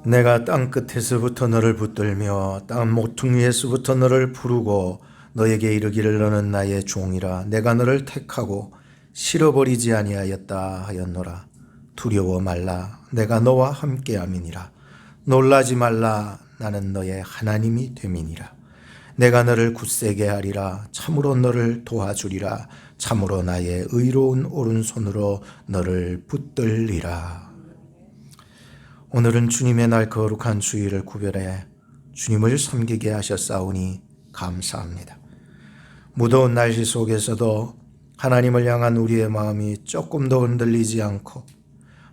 내가 땅 끝에서부터 너를 붙들며 땅 모퉁이에서부터 너를 부르고 너에게 이르기를 너는 나의 종이라. 내가 너를 택하고 실어버리지 아니하였다 하였노라. 두려워 말라. 내가 너와 함께함이니라. 놀라지 말라. 나는 너의 하나님이 됨이니라. 내가 너를 굳세게 하리라. 참으로 너를 도와주리라. 참으로 나의 의로운 오른손으로 너를 붙들리라. 오늘은 주님의 날 거룩한 주일을 구별해 주님을 섬기게 하셨사오니 감사합니다. 무더운 날씨 속에서도 하나님을 향한 우리의 마음이 조금도 흔들리지 않고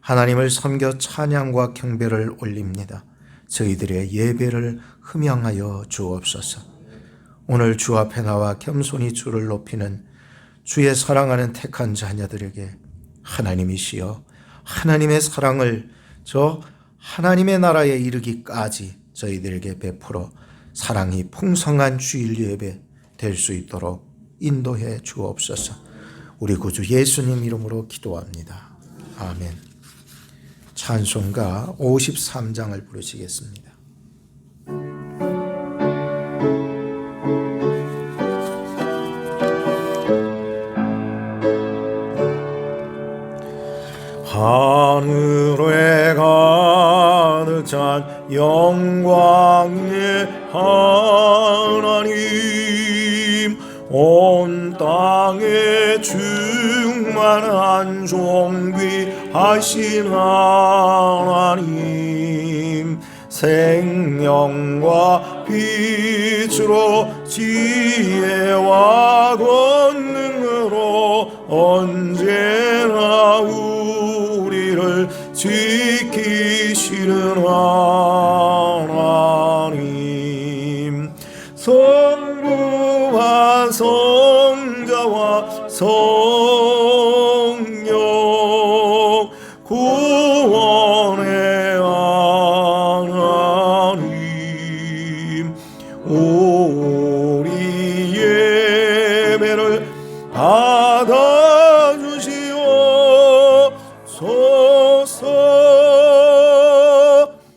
하나님을 섬겨 찬양과 경배를 올립니다. 저희들의 예배를 흠양하여 주옵소서. 오늘 주 앞에 나와 겸손히 주를 높이는 주의 사랑하는 택한 자녀들에게 하나님이시여 하나님의 사랑을 하나님의 나라에 이르기까지 저희들에게 베풀어 사랑이 풍성한 주일 예배 될 수 있도록 인도해 주옵소서. 우리 구주 예수님 이름으로 기도합니다. 아멘. 찬송가 53장을 부르시겠습니다. 하늘에 가득 찬 영광의 하나님, 온 땅에 충만한 존귀하신 하나님, 생명과 빛으로 지혜와 권능으로 언제나 우리를 지키시는 하나님, 성부와 성자와 성령 구원의 하나님, 우리 예배를 받아주시옵소서.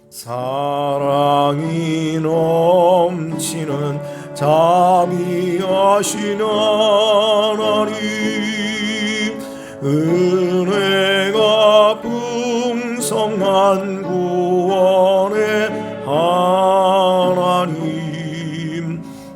사랑이 넘치는 자비하신 하나님, 은혜가 풍성한 구원의 하나님,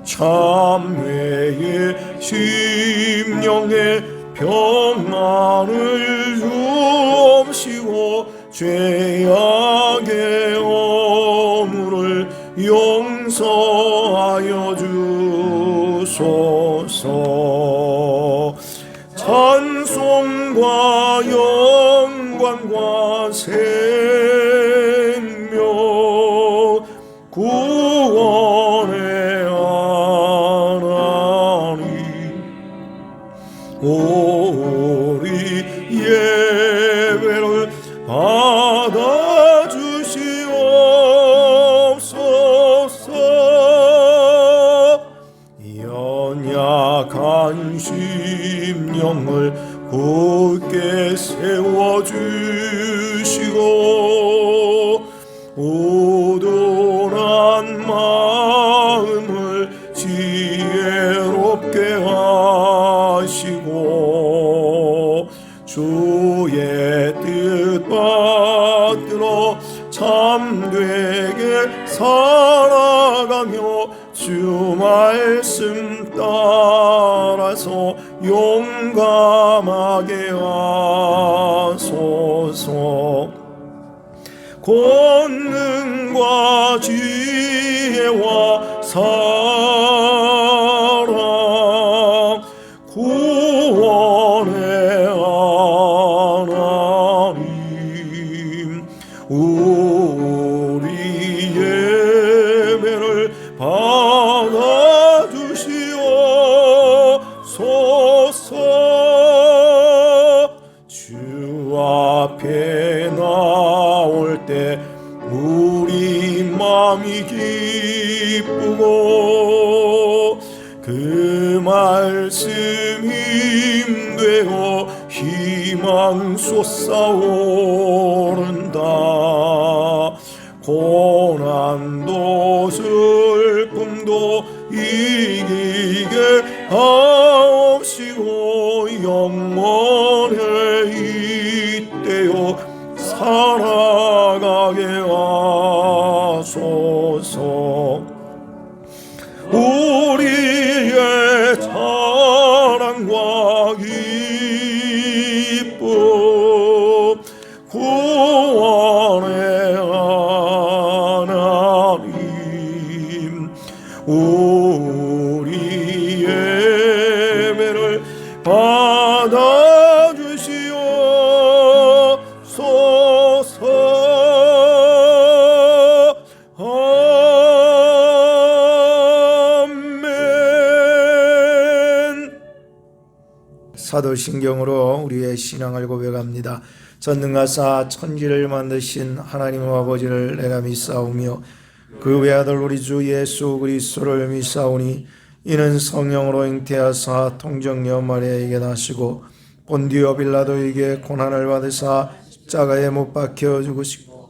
참회의 심령의 평안을 주옵시고 죄악의 허물을 용서하여 주소서. 찬송과 영광과 생명 구원의 하나님, 우리 예배를 받아주시옵소서. 연약한 심령을 굳게 세워주시고 우둔한 마음을 지혜롭게 하시고 주의 뜻 받들어 참되게 살아가며 주 말씀 따라서 용감하게 하소서. 권능과 지혜와 사랑 구원의 하나님, 우리 예배를 받아주시옵소서. 주 앞에 나올 때 우리 마음이 기쁘고 그 말씀 힘되어 희망 솟아오른다. 고난도 슬픔도 이기게 하옵시고 영원히 이때요 살아가게 하소서. 우리의 사랑과 기쁨 구원의 하나님, 우리의 예배를 받아주시옵소서. 사도신경으로 우리의 신앙을 고백합니다. 전능하사 천지를 만드신 하나님 아버지를 내가 믿사오며 그 외아들 우리 주 예수 그리스도를 믿사오니 이는 성령으로 잉태하사 통정녀 마리아에게 나시고 본디오 빌라도에게 고난을 받으사 십자가에 못 박혀 죽으시고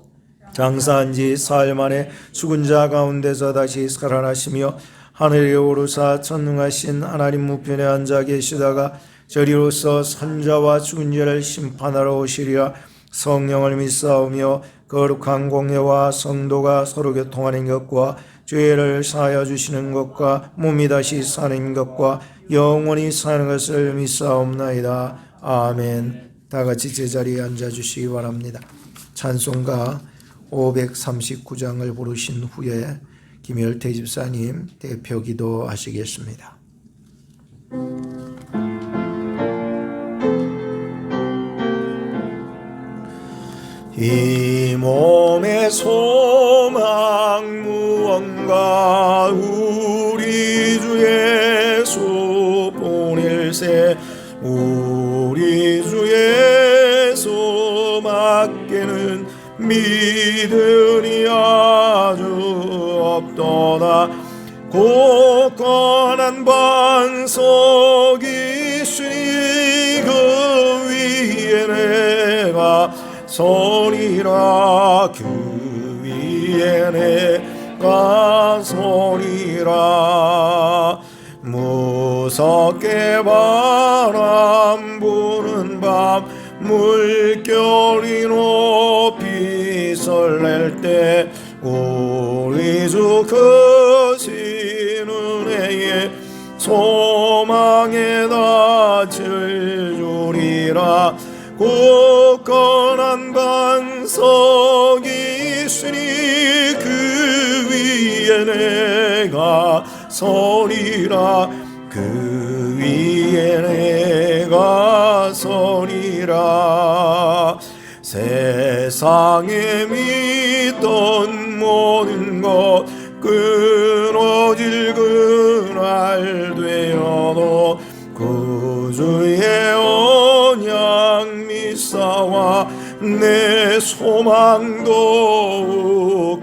장사한 지 사흘 만에 죽은 자 가운데서 다시 살아나시며 하늘에 오르사 전능하신 하나님 우편에 앉아 계시다가 저리로서 산자와 죽은 자를 심판하러 오시리라. 성령을 믿사오며 거룩한 공예와 성도가 서로 교통하는 것과 죄를 사하여 주시는 것과 몸이 다시 사는 것과 영원히 사는 것을 믿사옵나이다. 아멘. 다 같이 제자리에 앉아주시기 바랍니다. 찬송가 539장을 부르신 후에 김열태 집사님 대표 기도하시겠습니다. 이 몸의 소망 무언가 우리 주 예수 보낼세. 우리 주 예수 밖에는 믿으리 아주 없도다. 굳건한 반석이시니 그 위에 내가 서리라. 그 위에 내가 서리라. 무섭게 바람 부는 밤 물결이 높이 설렐 때 우리 주 크신 은혜에 소망에 닿을 줄이라. 굳건한 반석이시니 그 위에 내가 서리라. 그 위에 내가 서리라. 세상에 믿던 모든 것 끊어질 그날 되어도 구주의 언약 믿사와 내 소망도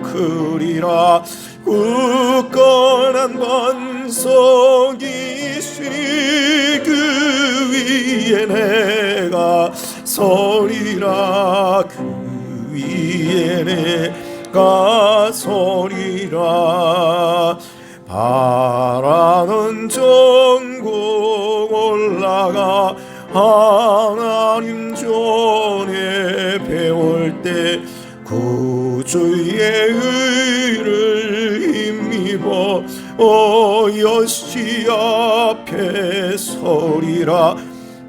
크리라. 굳건한 반석이시니 그 위에 내가 서리라. 그 위에 내가 서리라. 바라는 전국 올라가 하나님 전에 배울 때 구주의 의를 힘입어 여시 앞에 서리라.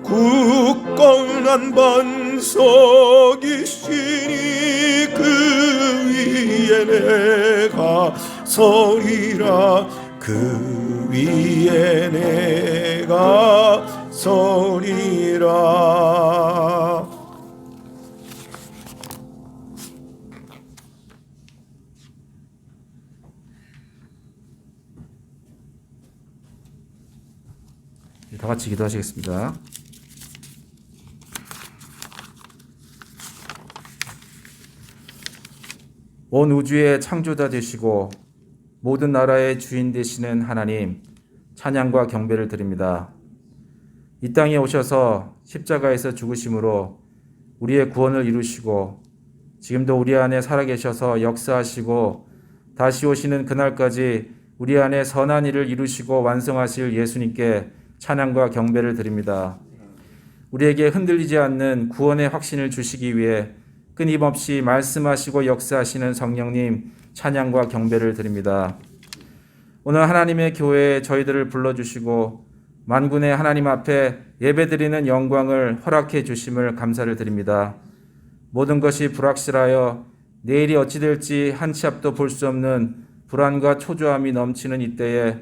굳건한 반석이시니 그 위에 내가 서리라. 그 위에 내가 서리라. 다 같이 기도하시겠습니다. 온 우주의 창조자 되시고 모든 나라의 주인 되시는 하나님, 찬양과 경배를 드립니다. 이 땅에 오셔서 십자가에서 죽으심으로 우리의 구원을 이루시고 지금도 우리 안에 살아계셔서 역사하시고 다시 오시는 그날까지 우리 안에 선한 일을 이루시고 완성하실 예수님께 찬양과 경배를 드립니다. 우리에게 흔들리지 않는 구원의 확신을 주시기 위해 끊임없이 말씀하시고 역사하시는 성령님 찬양과 경배를 드립니다. 오늘 하나님의 교회에 저희들을 불러주시고 만군의 하나님 앞에 예배드리는 영광을 허락해 주심을 감사를 드립니다. 모든 것이 불확실하여 내일이 어찌 될지 한 치 앞도 볼 수 없는 불안과 초조함이 넘치는 이때에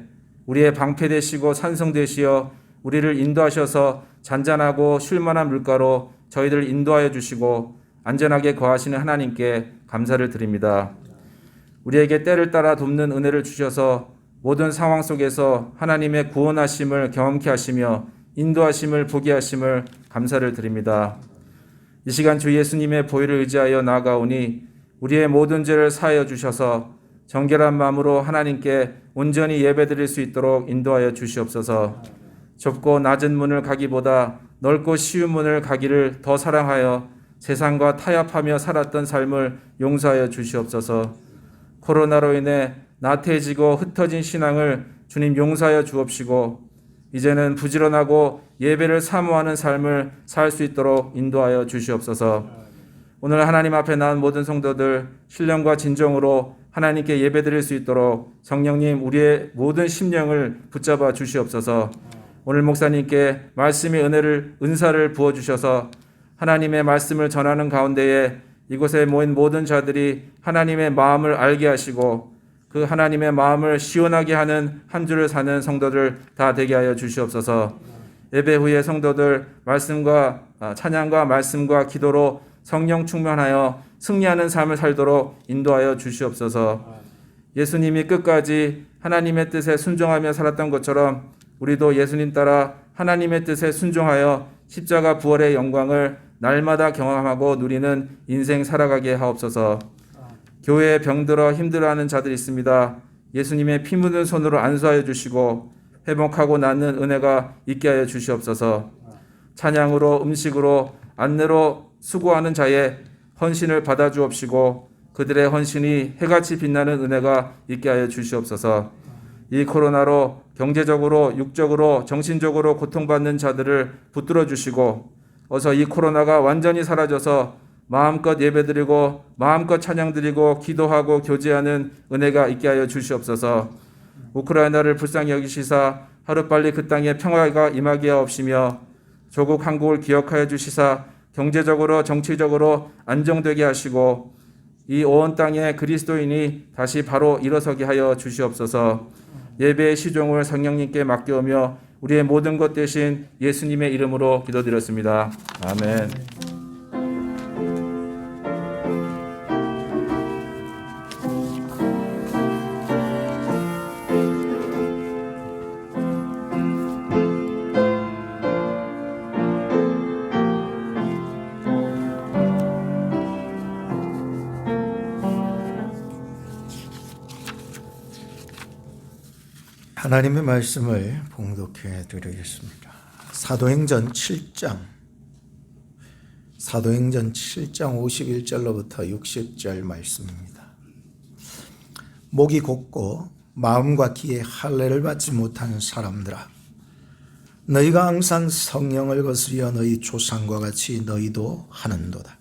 우리의 방패 되시고 산성 되시어 우리를 인도하셔서 잔잔하고 쉴만한 물가로 저희들을 인도하여 주시고 안전하게 거하시는 하나님께 감사를 드립니다. 우리에게 때를 따라 돕는 은혜를 주셔서 모든 상황 속에서 하나님의 구원하심을 경험케 하시며 인도하심을 보게 하심을 감사를 드립니다. 이 시간 주 예수님의 보혈을 의지하여 나아가오니 우리의 모든 죄를 사하여 주셔서 정결한 마음으로 하나님께 온전히 예배드릴 수 있도록 인도하여 주시옵소서. 좁고 낮은 문을 가기보다 넓고 쉬운 문을 가기를 더 사랑하여 세상과 타협하며 살았던 삶을 용서하여 주시옵소서. 코로나로 인해 나태해지고 흩어진 신앙을 주님 용서하여 주옵시고 이제는 부지런하고 예배를 사모하는 삶을 살 수 있도록 인도하여 주시옵소서. 오늘 하나님 앞에 나온 모든 성도들 신령과 진정으로 하나님께 예배드릴 수 있도록 성령님 우리의 모든 심령을 붙잡아 주시옵소서. 오늘 목사님께 말씀의 은사를 부어주셔서 하나님의 말씀을 전하는 가운데에 이곳에 모인 모든 자들이 하나님의 마음을 알게 하시고 그 하나님의 마음을 시원하게 하는 한 주를 사는 성도들 다 되게 하여 주시옵소서. 예배 후에 성도들 찬양과 말씀과 기도로 성령 충만하여 승리하는 삶을 살도록 인도하여 주시옵소서. 예수님이 끝까지 하나님의 뜻에 순종하며 살았던 것처럼 우리도 예수님 따라 하나님의 뜻에 순종하여 십자가 부활의 영광을 날마다 경험하고 누리는 인생 살아가게 하옵소서. 교회에 병들어 힘들어하는 자들이 있습니다. 예수님의 피 묻은 손으로 안수하여 주시고 회복하고 낫는 은혜가 있게 하여 주시옵소서. 찬양으로 음식으로 안내로 수고하는 자의 헌신을 받아 주옵시고 그들의 헌신이 해같이 빛나는 은혜가 있게 하여 주시옵소서. 이 코로나로 경제적으로 육적으로 정신적으로 고통받는 자들을 붙들어 주시고 어서 이 코로나가 완전히 사라져서 마음껏 예배드리고 마음껏 찬양드리고 기도하고 교제하는 은혜가 있게 하여 주시옵소서. 우크라이나를 불쌍히 여기시사 하루빨리 그 땅에 평화가 임하게 하옵시며 조국 한국을 기억하여 주시사 경제적으로 정치적으로 안정되게 하시고 이 온 땅에 그리스도인이 다시 바로 일어서게 하여 주시옵소서. 예배의 시종을 성령님께 맡겨오며 우리의 모든 것 대신 예수님의 이름으로 기도드렸습니다. 아멘. 하나님의 말씀을 봉독해 드리겠습니다. 사도행전 7장 51절로부터 60절 말씀입니다. 목이 곧고 마음과 귀에 할례를 받지 못하는 사람들아, 너희가 항상 성령을 거스려 너희 조상과 같이 너희도 하는도다.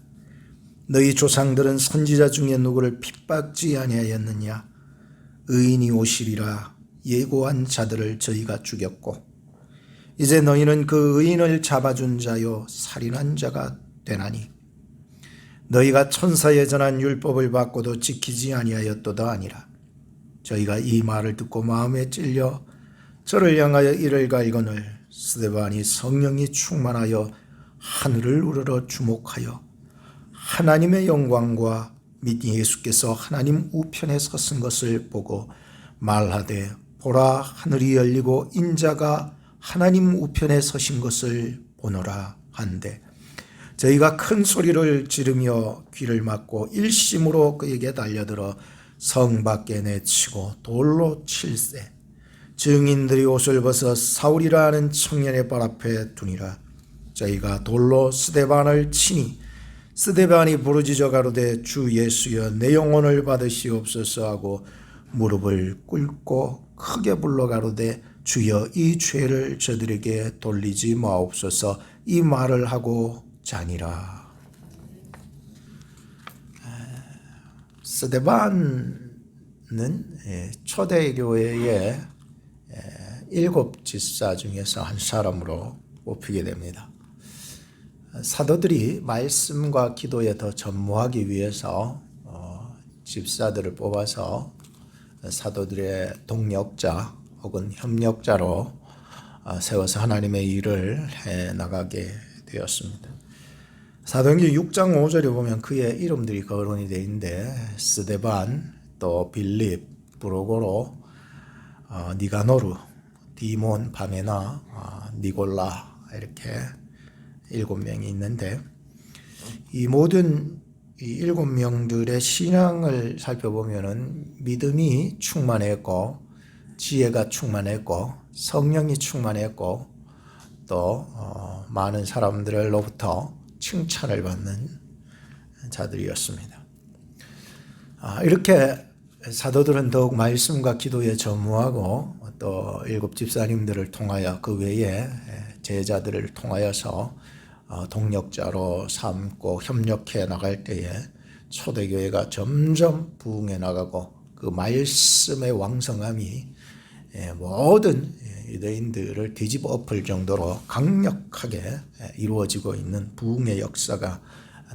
너희 조상들은 선지자 중에 누구를 핍박지 아니하였느냐? 의인이 오시리라 예고한 자들을 저희가 죽였고 이제 너희는 그 의인을 잡아준 자요 살인한 자가 되나니 너희가 천사에 전한 율법을 받고도 지키지 아니하였도다 아니라 저희가 이 말을 듣고 마음에 찔려 저를 향하여 이를 갈거늘 스데반이 성령이 충만하여 하늘을 우러러 주목하여 하나님의 영광과 및 예수께서 하나님 우편에 서신 것을 보고 말하되 보라 하늘이 열리고 인자가 하나님 우편에 서신 것을 보노라 한데 저희가 큰 소리를 지르며 귀를 막고 일심으로 그에게 달려들어 성 밖에 내치고 돌로 칠세. 증인들이 옷을 벗어 사울이라 하는 청년의 발 앞에 두니라. 저희가 돌로 스데반을 치니 스데반이 부르짖어 가로되 주 예수여 내 영혼을 받으시옵소서 하고 무릎을 꿇고 크게 불러 가로되 주여 이 죄를 저들에게 돌리지 마옵소서 이 말을 하고 자니라. 스데반은 초대교회의 7 집사 중에서 한 사람으로 뽑히게 됩니다. 사도들이 말씀과 기도에 더 전무하기 위해서 집사들을 뽑아서 사도들의 동력자 혹은 협력자로 세워서 하나님의 일을 해 나가게 되었습니다. 사도행전 6장 5절에 보면 그의 이름들이 거론이 되어 있는데 스데반, 또 빌립, 브로고로, 니가노르, 디몬, 바메나, 니골라 이렇게 7명이 있는데 이 모든 이 7명들의 신앙을 살펴보면은 믿음이 충만했고 지혜가 충만했고 성령이 충만했고 또 많은 사람들로부터 칭찬을 받는 자들이었습니다. 이렇게 사도들은 더욱 말씀과 기도에 전무하고 또 7 집사님들을 통하여 그 외에 제자들을 통하여서 동력자로 삼고 협력해 나갈 때에 초대교회가 점점 부흥해 나가고 그 말씀의 왕성함이 모든 유대인들을 뒤집어 엎을 정도로 강력하게 이루어지고 있는 부흥의 역사가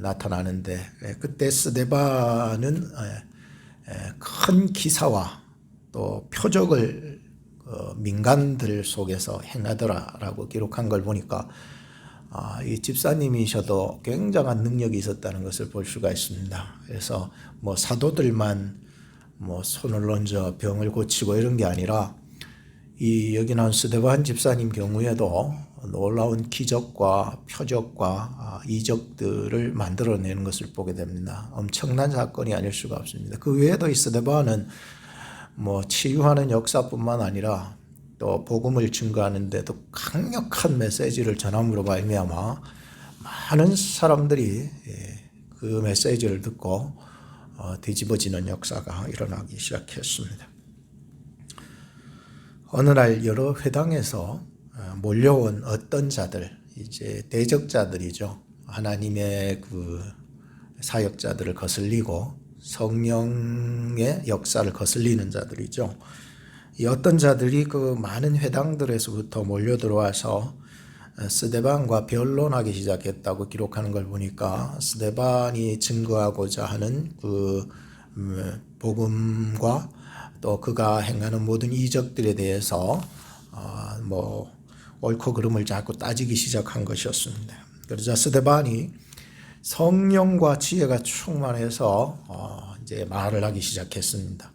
나타나는데 그때 스데반은 큰 기사와 또 표적을 민간들 속에서 행하더라라고 기록한 걸 보니까 이 집사님이셔도 굉장한 능력이 있었다는 것을 볼 수가 있습니다. 그래서 뭐 사도들만 뭐 손을 얹어 병을 고치고 이런 게 아니라 이 여기 나온 스데반 집사님 경우에도 놀라운 기적과 표적과 이적들을 만들어내는 것을 보게 됩니다. 엄청난 사건이 아닐 수가 없습니다. 그 외에도 이 스데반은 뭐 치유하는 역사뿐만 아니라 또 복음을 증거하는 데도 강력한 메시지를 전함으로 말미암아 많은 사람들이 그 메시지를 듣고 뒤집어지는 역사가 일어나기 시작했습니다. 어느 날 여러 회당에서 몰려온 어떤 자들, 이제 대적자들이죠. 하나님의 그 사역자들을 거슬리고 성령의 역사를 거슬리는 자들이죠. 이 어떤 자들이 그 많은 회당들에서부터 몰려 들어와서 스데반과 변론하기 시작했다고 기록하는 걸 보니까 스데반이 증거하고자 하는 그 복음과 또 그가 행하는 모든 이적들에 대해서 뭐 옳고 그름을 자꾸 따지기 시작한 것이었습니다. 그러자 스데반이 성령과 지혜가 충만해서 이제 말을 하기 시작했습니다.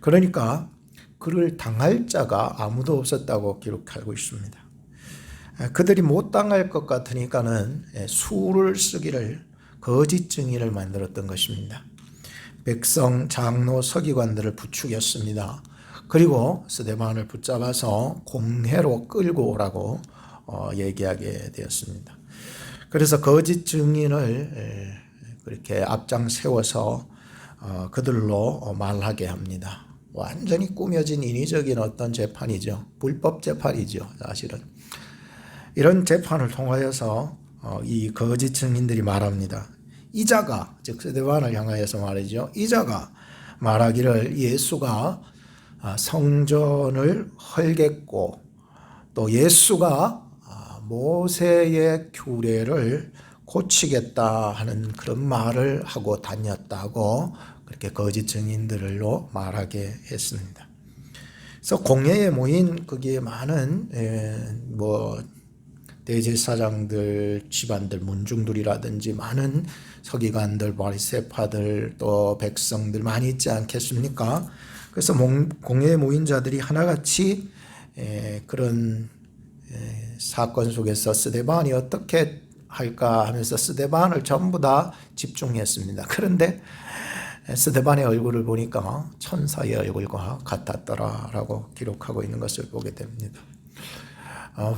그러니까 그를 당할 자가 아무도 없었다고 기록하고 있습니다. 그들이 못 당할 것 같으니까는 수를 쓰기를 거짓 증인을 만들었던 것입니다. 백성, 장로, 서기관들을 부추겼습니다. 그리고 스데반을 붙잡아서 공회로 끌고 오라고 얘기하게 되었습니다. 그래서 거짓 증인을 그렇게 앞장 세워서 그들로 말하게 합니다. 완전히 꾸며진 인위적인 어떤 재판이죠. 불법 재판이죠, 사실은. 이런 재판을 통하여서 이 거짓 증인들이 말합니다. 이자가, 즉 스데반을 향하여서 말이죠. 이자가 말하기를 예수가 성전을 헐겠고 또 예수가 모세의 규례를 고치겠다 하는 그런 말을 하고 다녔다고 그렇게 거짓 증인들로 말하게 했습니다. 그래서 공회에 모인 거기에 많은 뭐 대제사장들, 집안들, 문중들이라든지 많은 서기관들, 바리새파들, 또 백성들 많이 있지 않겠습니까? 그래서 공회에 모인 자들이 하나같이 그런 사건 속에서 스데반이 어떻게 할까 하면서 스데반을 전부 다 집중했습니다. 그런데 스데반의 얼굴을 보니까 천사의 얼굴과 같았더라라고 기록하고 있는 것을 보게 됩니다.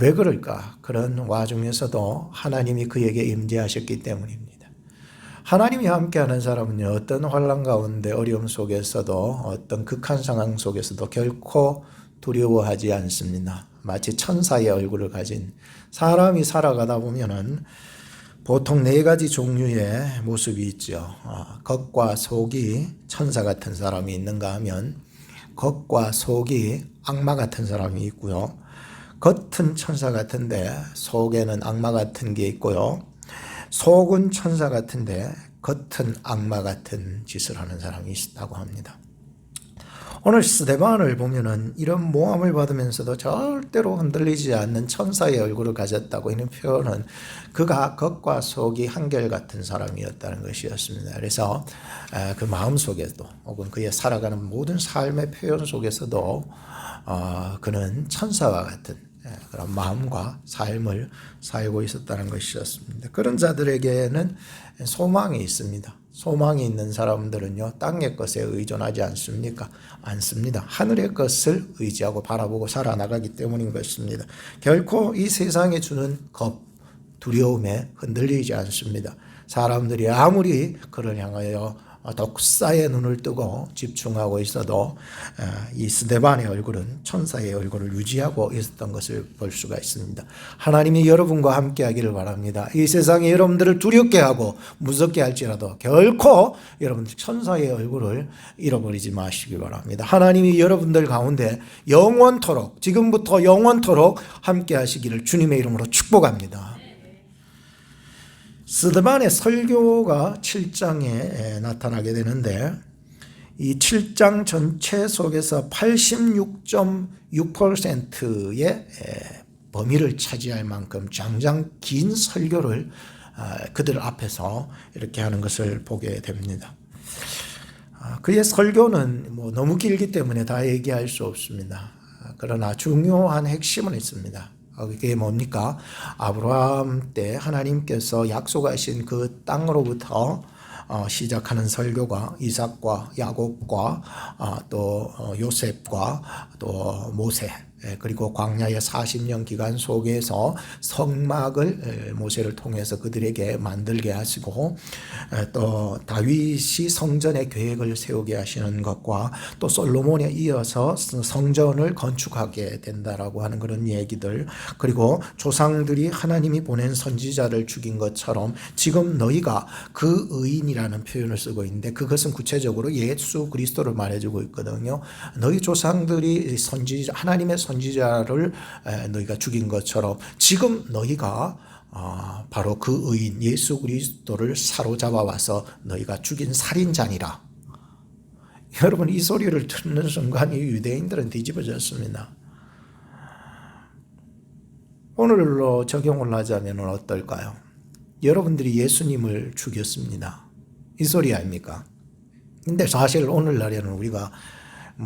왜 그럴까? 그런 와중에서도 하나님이 그에게 임재하셨기 때문입니다. 하나님이 함께하는 사람은요, 어떤 환난 가운데 어려움 속에서도 어떤 극한 상황 속에서도 결코 두려워하지 않습니다. 마치 천사의 얼굴을 가진 사람이 살아가다 보면은 보통 네 가지 종류의 모습이 있죠. 겉과 속이 천사 같은 사람이 있는가 하면 겉과 속이 악마 같은 사람이 있고요. 겉은 천사 같은데 속에는 악마 같은 게 있고요. 속은 천사 같은데 겉은 악마 같은 짓을 하는 사람이 있다고 합니다. 오늘 스데반을 보면은 이런 모함을 받으면서도 절대로 흔들리지 않는 천사의 얼굴을 가졌다고 하는 표현은 그가 겉과 속이 한결같은 사람이었다는 것이었습니다. 그래서 그 마음 속에도 혹은 그의 살아가는 모든 삶의 표현 속에서도 그는 천사와 같은 그런 마음과 삶을 살고 있었다는 것이었습니다. 그런 자들에게는 소망이 있습니다. 소망이 있는 사람들은요, 땅의 것에 의존하지 않습니까? 않습니다. 하늘의 것을 의지하고 바라보고 살아나가기 때문인 것입니다. 결코 이 세상에 주는 겁, 두려움에 흔들리지 않습니다. 사람들이 아무리 그를 향하여 독사의 눈을 뜨고 집중하고 있어도 이 스데반의 얼굴은 천사의 얼굴을 유지하고 있었던 것을 볼 수가 있습니다. 하나님이 여러분과 함께 하기를 바랍니다. 이 세상이 여러분들을 두렵게 하고 무섭게 할지라도 결코 여러분들 천사의 얼굴을 잃어버리지 마시기 바랍니다. 하나님이 여러분들 가운데 영원토록, 지금부터 영원토록 함께 하시기를 주님의 이름으로 축복합니다. 스데반의 설교가 7장에 나타나게 되는데 이 7장 전체 속에서 86.6%의 범위를 차지할 만큼 장장 긴 설교를 그들 앞에서 이렇게 하는 것을 보게 됩니다. 그의 설교는 너무 길기 때문에 다 얘기할 수 없습니다. 그러나 중요한 핵심은 있습니다. 그게 뭡니까? 아브라함 때 하나님께서 약속하신 그 땅으로부터 시작하는 설교가 이삭과 야곱과 또 요셉과 또 모세 그리고 광야의 40년 기간 속에서 성막을 모세를 통해서 그들에게 만들게 하시고 또 다윗이 성전의 계획을 세우게 하시는 것과 또 솔로몬에 이어서 성전을 건축하게 된다라고 하는 그런 얘기들, 그리고 조상들이 하나님이 보낸 선지자를 죽인 것처럼 지금 너희가 그 의인이라는 표현을 쓰고 있는데 그것은 구체적으로 예수 그리스도를 말해주고 있거든요. 너희 조상들이 하나님의 선지자를 너희가 죽인 것처럼 지금 너희가 바로 그 의인 예수 그리스도를 사로잡아 와서 너희가 죽인 살인자니라. 여러분, 이 소리를 듣는 순간 이 유대인들은 뒤집어졌습니다. 오늘로 적용을 하자면 어떨까요? 여러분들이 예수님을 죽였습니다. 이 소리 아닙니까? 근데 사실 오늘날에는 우리가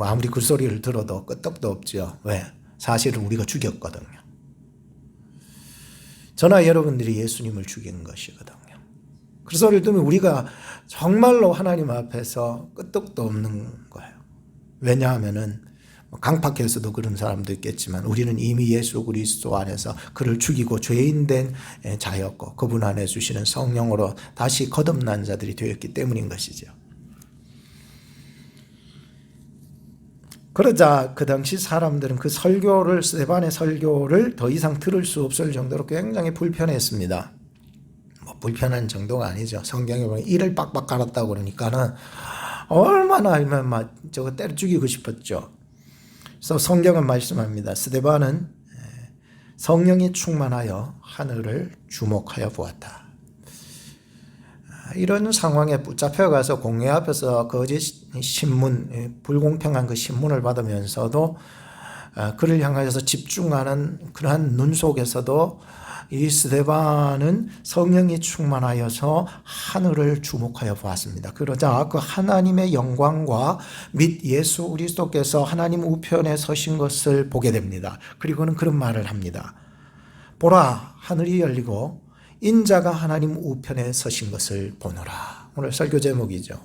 아무리 그 소리를 들어도 끄떡도 없죠. 왜? 사실은 우리가 죽였거든요. 저나 여러분들이 예수님을 죽인 것이거든요. 그 소리를 들으면 우리가 정말로 하나님 앞에서 끄떡도 없는 거예요. 왜냐하면은 강팍해서도 그런 사람도 있겠지만 우리는 이미 예수 그리스도 안에서 그를 죽이고 죄인된 자였고 그분 안에 주시는 성령으로 다시 거듭난 자들이 되었기 때문인 것이죠. 그러자 그 당시 사람들은 그 설교를, 스데반의 설교를 더 이상 들을 수 없을 정도로 굉장히 불편했습니다. 불편한 정도가 아니죠. 성경에 보면 이를 빡빡 갈았다고 그러니까는 얼마나 알면 저거 때려 죽이고 싶었죠. 그래서 성경은 말씀합니다. 스데반은 성령이 충만하여 하늘을 주목하여 보았다. 이런 상황에 붙잡혀가서 공회 앞에서 거짓 신문, 불공평한 그 신문을 받으면서도 그를 향하여서 집중하는 그러한 눈 속에서도 이 스데반은 성령이 충만하여서 하늘을 주목하여 보았습니다. 그러자 그 하나님의 영광과 및 예수 그리스도께서 하나님 우편에 서신 것을 보게 됩니다. 그리고는 그런 말을 합니다. 보라, 하늘이 열리고 인자가 하나님 우편에 서신 것을 보노라. 오늘 설교 제목이죠.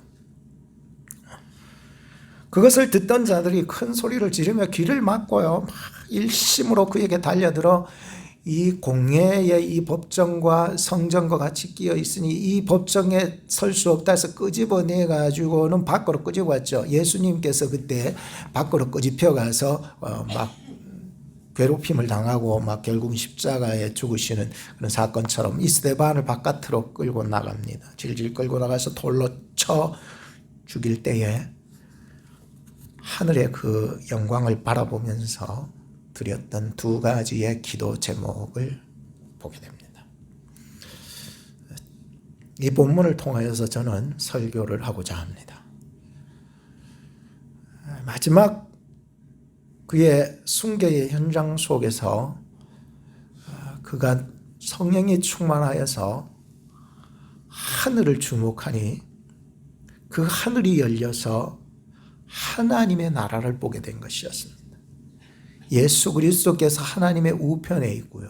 그것을 듣던 자들이 큰 소리를 지르며 귀를 막고요, 막 일심으로 그에게 달려들어 이 공예의 이 법정과 성전과 같이 끼어 있으니 이 법정에 설 수 없다 해서 끄집어내 가지고는 밖으로 끄집어 왔죠. 예수님께서 그때 밖으로 끄집혀 가서 막 괴롭힘을 당하고 막 결국 십자가에 죽으시는 그런 사건처럼 이 스데반을 바깥으로 끌고 나갑니다. 질질 끌고 나가서 돌로 쳐 죽일 때에 하늘의 그 영광을 바라보면서 드렸던 두 가지의 기도 제목을 보게 됩니다. 이 본문을 통하여서 저는 설교를 하고자 합니다. 마지막 그의 순교의 현장 속에서 그가 성령이 충만하여서 하늘을 주목하니 그 하늘이 열려서 하나님의 나라를 보게 된 것이었습니다. 예수 그리스도께서 하나님의 우편에 있고요.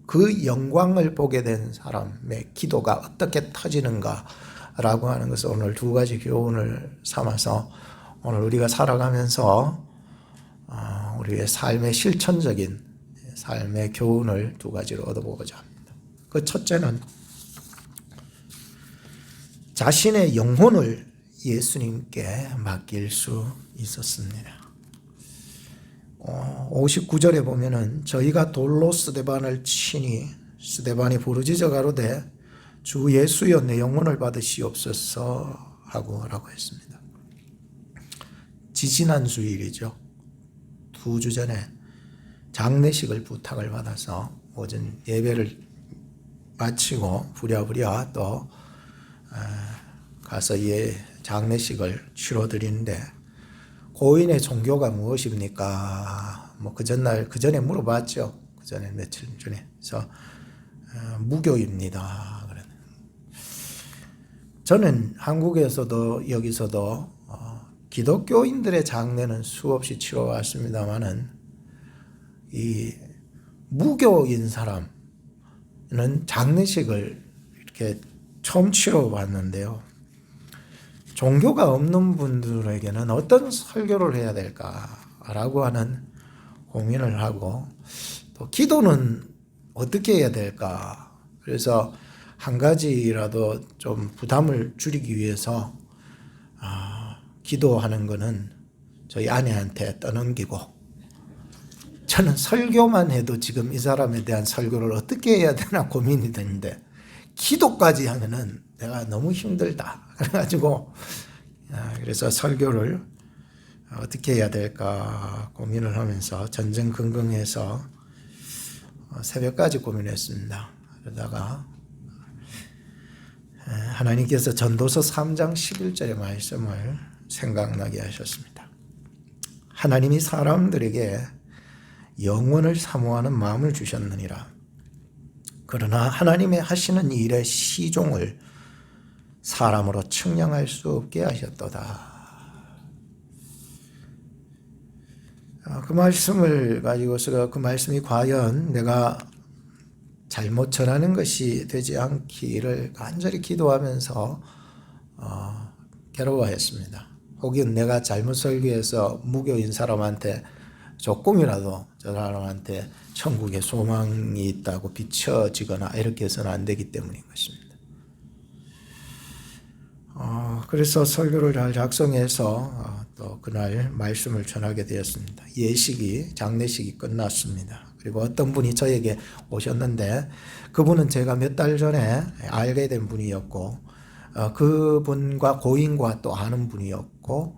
그 영광을 보게 된 사람의 기도가 어떻게 터지는가라고 하는 것을 오늘 두 가지 교훈을 삼아서 오늘 우리가 살아가면서 우리의 삶의 실천적인 삶의 교훈을 두 가지로 얻어보고자 합니다. 그 첫째는 자신의 영혼을 예수님께 맡길 수 있었습니다. 59절에 보면은 저희가 돌로 스데반을 치니 스데반이 부르짖어 가로되 주 예수여 내 영혼을 받으시옵소서 라고 했습니다. 지지난 주일이죠. 2주 전에 장례식을 부탁을 받아서 오전 예배를 마치고 부랴부랴 또 가서 장례식을 치러드리는데 고인의 종교가 무엇입니까? 그 전에 물어봤죠. 그 전에 며칠 전에. 그래서 무교입니다. 저는 한국에서도 여기서도 기독교인들의 장례는 수없이 치러왔습니다만은 이 무교인 사람은 장례식을 이렇게 처음 치러봤는데요. 종교가 없는 분들에게는 어떤 설교를 해야 될까라고 하는 고민을 하고 또 기도는 어떻게 해야 될까. 그래서 한 가지라도 좀 부담을 줄이기 위해서 기도하는 거는 저희 아내한테 떠넘기고 저는 설교만 해도 지금 이 사람에 대한 설교를 어떻게 해야 되나 고민이 되는데 기도까지 하면은 내가 너무 힘들다. 그래가지고 그래서 설교를 어떻게 해야 될까 고민을 하면서 전전긍긍해서 새벽까지 고민했습니다. 그러다가 하나님께서 전도서 3장 11절의 말씀을 생각나게 하셨습니다. 하나님이 사람들에게 영원을 사모하는 마음을 주셨느니라. 그러나 하나님의 하시는 일의 시종을 사람으로 측량할 수 없게 하셨도다. 그 말씀을 가지고서 그 말씀이 과연 내가 잘못 전하는 것이 되지 않기를 간절히 기도하면서 괴로워했습니다. 혹은 내가 잘못 설교해서 무교인 사람한테 조금이라도 저 사람한테 천국에 소망이 있다고 비춰지거나 이렇게 해서는 안 되기 때문인 것입니다. 그래서 설교를 잘 작성해서 또 그날 말씀을 전하게 되었습니다. 장례식이 끝났습니다. 그리고 어떤 분이 저에게 오셨는데 그분은 제가 몇 달 전에 알게 된 분이었고 그분과 고인과 또 아는 분이었고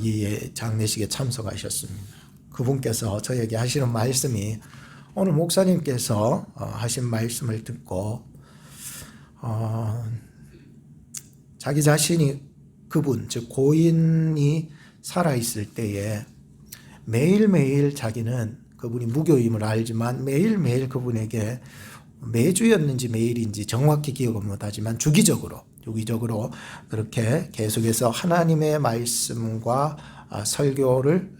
이 장례식에 참석하셨습니다. 그분께서 저에게 하시는 말씀이 오늘 목사님께서 하신 말씀을 듣고 자기 자신이 그분 즉 고인이 살아있을 때에 매일매일 자기는 그분이 무교임을 알지만 매일매일 그분에게 매주였는지 매일인지 정확히 기억은 못하지만 주기적으로 그렇게 계속해서 하나님의 말씀과 설교를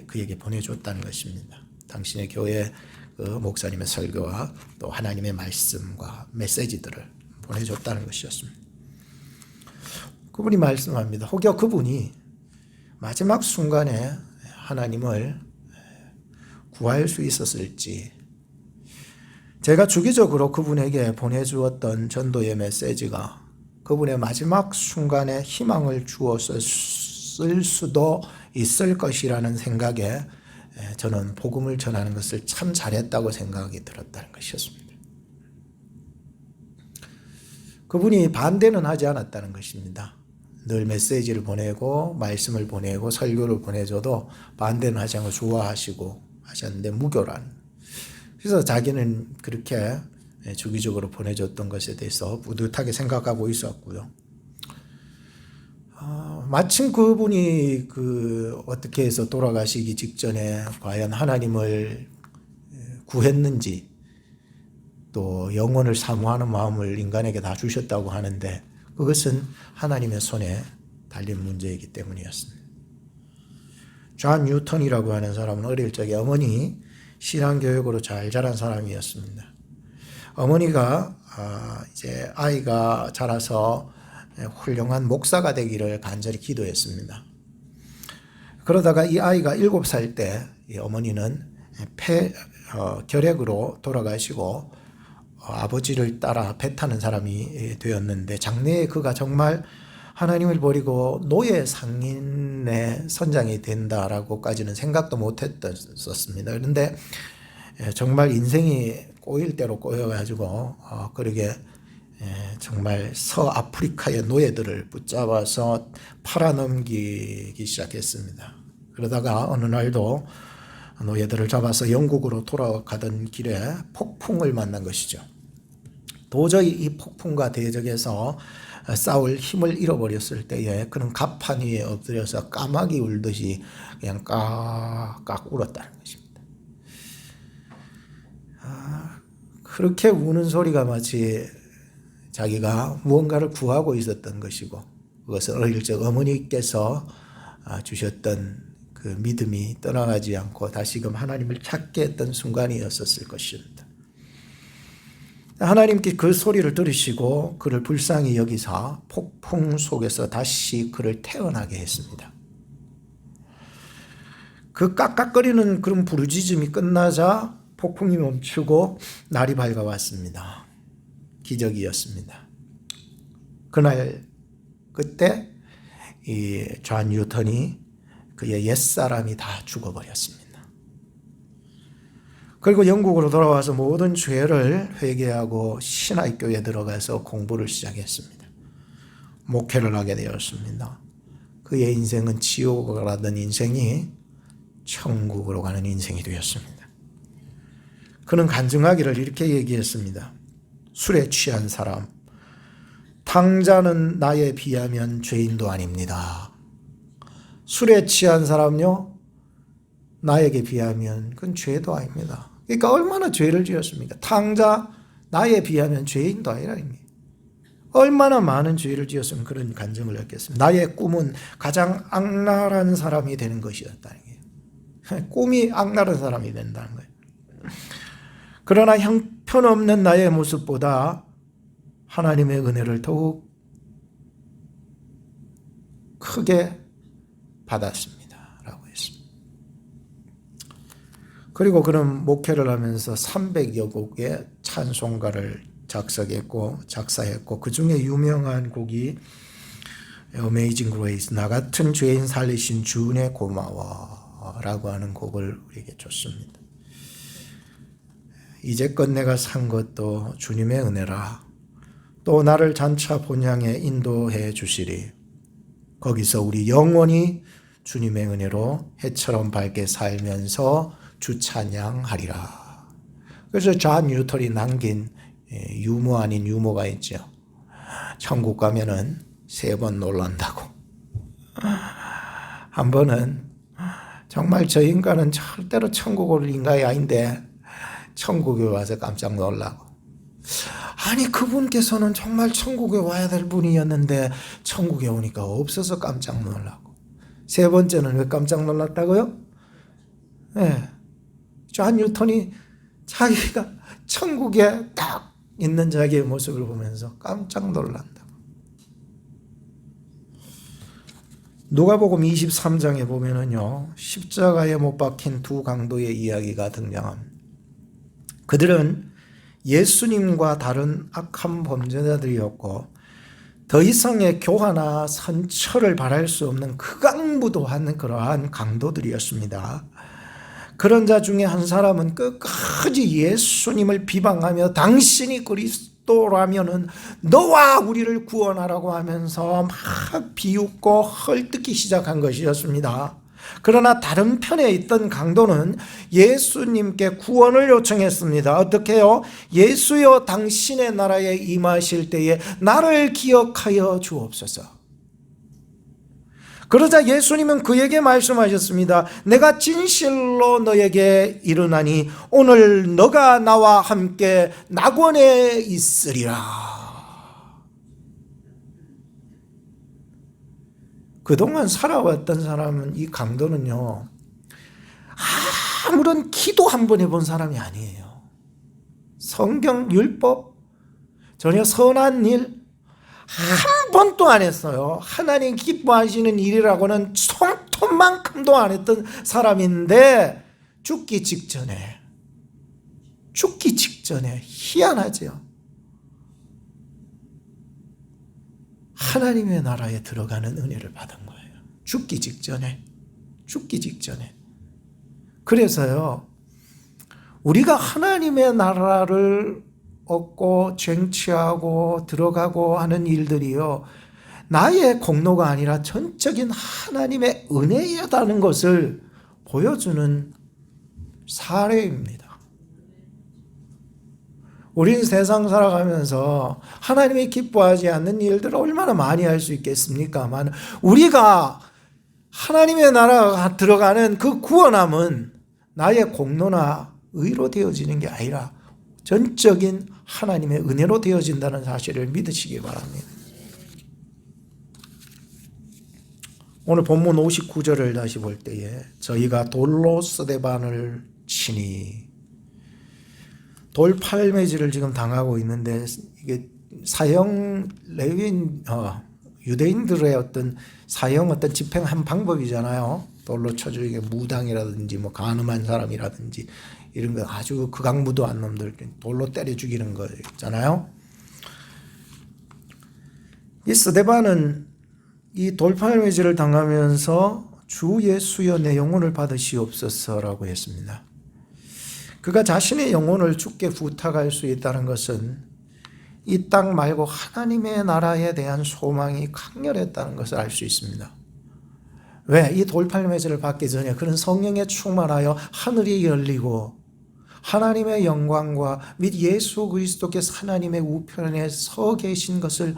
그에게 보내줬다는 것입니다. 당신의 교회 그 목사님의 설교와 또 하나님의 말씀과 메시지들을 보내줬다는 것이었습니다. 그분이 말씀합니다. 혹여 그분이 마지막 순간에 하나님을 구할 수 있었을지 제가 주기적으로 그분에게 보내주었던 전도의 메시지가 그분의 마지막 순간에 희망을 주었을 수도 있을 것이라는 생각에 저는 복음을 전하는 것을 참 잘했다고 생각이 들었다는 것이었습니다. 그분이 반대는 하지 않았다는 것입니다. 늘 메시지를 보내고 말씀을 보내고 설교를 보내줘도 반대는 하지 않고 좋아하시고 하셨는데 무교란. 그래서 자기는 그렇게 주기적으로 보내줬던 것에 대해서 뿌듯하게 생각하고 있었고요. 마침 그분이 어떻게 해서 돌아가시기 직전에 과연 하나님을 구했는지 또 영혼을 사모하는 마음을 인간에게 다 주셨다고 하는데 그것은 하나님의 손에 달린 문제이기 때문이었습니다. 존 뉴턴이라고 하는 사람은 어릴 적에 어머니 신앙교육으로 잘 자란 사람이었습니다. 어머니가 이제 아이가 자라서 훌륭한 목사가 되기를 간절히 기도했습니다. 그러다가 이 아이가 7살 때 이 어머니는 결핵으로 돌아가시고 아버지를 따라 배 타는 사람이 되었는데 장래에 그가 정말 하나님을 버리고 노예 상인의 선장이 된다라고까지는 생각도 못했었습니다. 그런데 정말 인생이 꼬일 대로 꼬여가지고 그러게 정말 서아프리카의 노예들을 붙잡아서 팔아넘기기 시작했습니다. 그러다가 어느 날도 노예들을 잡아서 영국으로 돌아가던 길에 폭풍을 만난 것이죠. 도저히 이 폭풍과 대적해서 싸울 힘을 잃어버렸을 때에 그는 갑판 위에 엎드려서 까마귀 울듯이 그냥 깍깍 울었다는 것입니다. 그렇게 우는 소리가 마치 자기가 무언가를 구하고 있었던 것이고 그것은 어릴 적 어머니께서 주셨던 그 믿음이 떠나가지 않고 다시금 하나님을 찾게 했던 순간이었을 것입니다. 하나님께 그 소리를 들으시고 그를 불쌍히 여기사 폭풍 속에서 다시 그를 태어나게 했습니다. 그 깍깍거리는 그런 부르짖음이 끝나자 폭풍이 멈추고 날이 밝아왔습니다. 기적이었습니다. 그때 이 존 뉴턴이 그의 옛사람이 다 죽어버렸습니다. 그리고 영국으로 돌아와서 모든 죄를 회개하고 신학교에 들어가서 공부를 시작했습니다. 목회를 하게 되었습니다. 그의 인생은 지옥으로 가던 인생이 천국으로 가는 인생이 되었습니다. 그는 간증하기를 이렇게 얘기했습니다. 술에 취한 사람, 탕자는 나에 비하면 죄인도 아닙니다. 술에 취한 사람요, 나에게 비하면 그건 죄도 아닙니다. 그러니까 얼마나 죄를 지었습니까? 탕자, 나에 비하면 죄인도 아니라 얼마나 많은 죄를 지었으면 그런 간증을 했겠습니까? 나의 꿈은 가장 악랄한 사람이 되는 것이었다는 거예요. 꿈이 악랄한 사람이 된다는 거예요. 그러나 형편없는 나의 모습보다 하나님의 은혜를 더욱 크게 받았습니다. 라고 했습니다. 그리고 그는 목회를 하면서 300여 곡의 찬송가를 작사했고 그 중에 유명한 곡이 Amazing Grace, 나 같은 죄인 살리신 주은혜 고마워 라고 하는 곡을 우리에게 줬습니다. 이제껏 내가 산 것도 주님의 은혜라. 또 나를 장차 본향에 인도해 주시리. 거기서 우리 영원히 주님의 은혜로 해처럼 밝게 살면서 주 찬양하리라. 그래서 존 뉴턴이 남긴 유머 아닌 유머가 있죠. 천국 가면은 3번 놀란다고. 한 번은 정말 저 인간은 절대로 천국 올 인간이 아닌데 천국에 와서 깜짝 놀라고. 아니 그분께서는 정말 천국에 와야 될 분이었는데 천국에 오니까 없어서 깜짝 놀라고. 3번째는 왜 깜짝 놀랐다고요? 네. 존 뉴턴이 자기가 천국에 딱 있는 자기의 모습을 보면서 깜짝 놀란다고. 누가복음 23장에 보면은요, 십자가에 못 박힌 2 강도의 이야기가 등장합니다. 그들은 예수님과 다른 악한 범죄자들이었고 더 이상의 교화나 선처를 바랄 수 없는 극악무도한 그러한 강도들이었습니다. 그런 자 중에 한 사람은 끝까지 예수님을 비방하며 당신이 그리스도라면은 너와 우리를 구원하라고 하면서 막 비웃고 헐뜯기 시작한 것이었습니다. 그러나 다른 편에 있던 강도는 예수님께 구원을 요청했습니다. 어떻게 해요? 예수여 당신의 나라에 임하실 때에 나를 기억하여 주옵소서. 그러자 예수님은 그에게 말씀하셨습니다. 내가 진실로 너에게 이르나니 오늘 너가 나와 함께 낙원에 있으리라. 그동안 살아왔던 사람은, 이 강도는요, 아무런 기도 한 번 해본 사람이 아니에요. 성경, 율법, 전혀 선한 일 한 번도 안 했어요. 하나님 기뻐하시는 일이라고는 손톱만큼도 안 했던 사람인데 죽기 직전에 희한하죠. 하나님의 나라에 들어가는 은혜를 받은 거예요. 죽기 직전에. 그래서요, 우리가 하나님의 나라를 얻고 쟁취하고 들어가고 하는 일들이요, 나의 공로가 아니라 전적인 하나님의 은혜였다는 것을 보여주는 사례입니다. 우린 세상 살아가면서 하나님이 기뻐하지 않는 일들을 얼마나 많이 할 수 있겠습니까만, 우리가 하나님의 나라가 들어가는 그 구원함은 나의 공로나 의로 되어지는 게 아니라 전적인 하나님의 은혜로 되어진다는 사실을 믿으시기 바랍니다. 오늘 본문 59절을 다시 볼 때에 저희가 돌로 스데반을 치니, 돌팔매질을 지금 당하고 있는데, 이게 사형 레위인 유대인들의 어떤 집행한 방법이잖아요. 돌로 쳐 죽이게, 무당이라든지 뭐 간음한 사람이라든지 이런 거 아주 극악무도한 놈들 돌로 때려 죽이는 거잖아요. 이 스데반은 이 돌팔매질을 당하면서 주 예수여 내 영혼을 받으시옵소서라고 했습니다. 그가 자신의 영혼을 주께 부탁할 수 있다는 것은 이 땅 말고 하나님의 나라에 대한 소망이 강렬했다는 것을 알 수 있습니다. 왜? 이 돌팔매질을 받기 전에 그는 성령에 충만하여 하늘이 열리고 하나님의 영광과 및 예수 그리스도께서 하나님의 우편에 서 계신 것을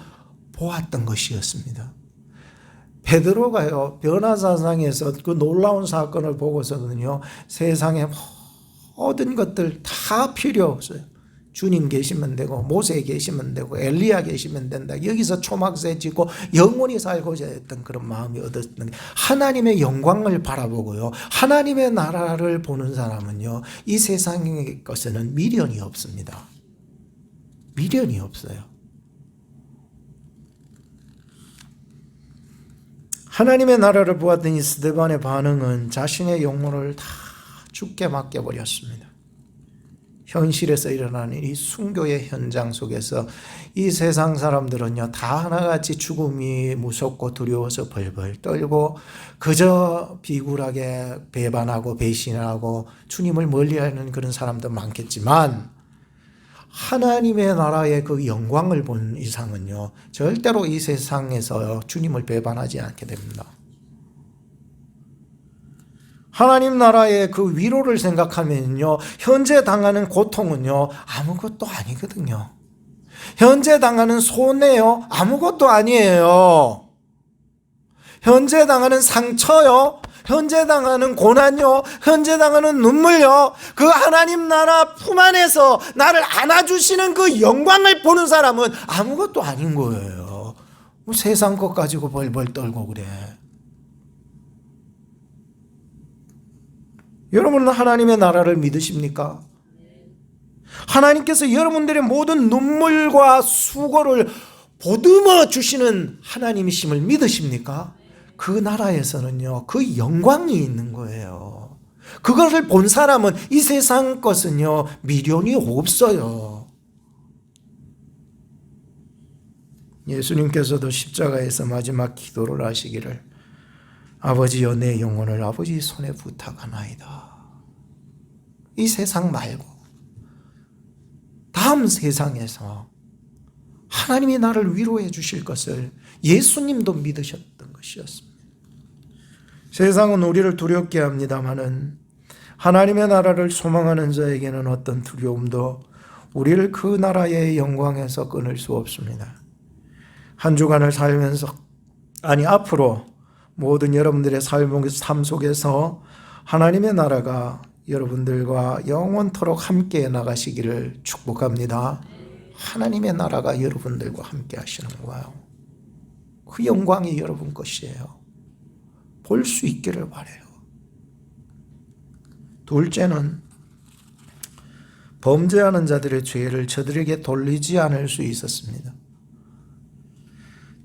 보았던 것이었습니다. 베드로가요, 변화사상에서 그 놀라운 사건을 보고서는요, 세상에 모든 것들 다 필요 없어요. 주님 계시면 되고, 모세 계시면 되고, 엘리야 계시면 된다. 여기서 초막새 짓고 영원히 살고자 했던 그런 마음이 얻었던 게, 하나님의 영광을 바라보고요, 하나님의 나라를 보는 사람은요, 이 세상의 것에는 미련이 없습니다. 미련이 없어요. 하나님의 나라를 보았던 이 스데반의 반응은 자신의 영혼을 다 죽게 맡겨버렸습니다. 현실에서 일어나는 이 순교의 현장 속에서 이 세상 사람들은요, 다 하나같이 죽음이 무섭고 두려워서 벌벌 떨고 그저 비굴하게 배반하고 배신하고 주님을 멀리하는 그런 사람도 많겠지만, 하나님의 나라의 그 영광을 본 이상은요, 절대로 이 세상에서 주님을 배반하지 않게 됩니다. 하나님 나라의 그 위로를 생각하면요, 현재 당하는 고통은요, 아무것도 아니거든요. 현재 당하는 손해요, 아무것도 아니에요. 현재 당하는 상처요, 현재 당하는 고난요, 현재 당하는 눈물요, 그 하나님 나라 품 안에서 나를 안아주시는 그 영광을 보는 사람은 아무것도 아닌 거예요. 뭐 세상 것 가지고 벌벌 떨고 그래. 여러분은 하나님의 나라를 믿으십니까? 하나님께서 여러분들의 모든 눈물과 수고를 보듬어 주시는 하나님이심을 믿으십니까? 그 나라에서는요, 그 영광이 있는 거예요. 그것을 본 사람은 이 세상 것은요, 미련이 없어요. 예수님께서도 십자가에서 마지막 기도를 하시기를 아버지여 내 영혼을 아버지 손에 부탁하나이다. 이 세상 말고 다음 세상에서 하나님이 나를 위로해 주실 것을 예수님도 믿으셨던 것이었습니다. 세상은 우리를 두렵게 합니다마는 하나님의 나라를 소망하는 자에게는 어떤 두려움도 우리를 그 나라의 영광에서 끊을 수 없습니다. 한 주간을 살면서 앞으로 모든 여러분들의 삶 속에서 하나님의 나라가 여러분들과 영원토록 함께 나가시기를 축복합니다. 하나님의 나라가 여러분들과 함께 하시는 거예요. 그 영광이 여러분 것이에요. 볼 수 있기를 바라요. 둘째는 범죄하는 자들의 죄를 저들에게 돌리지 않을 수 있었습니다.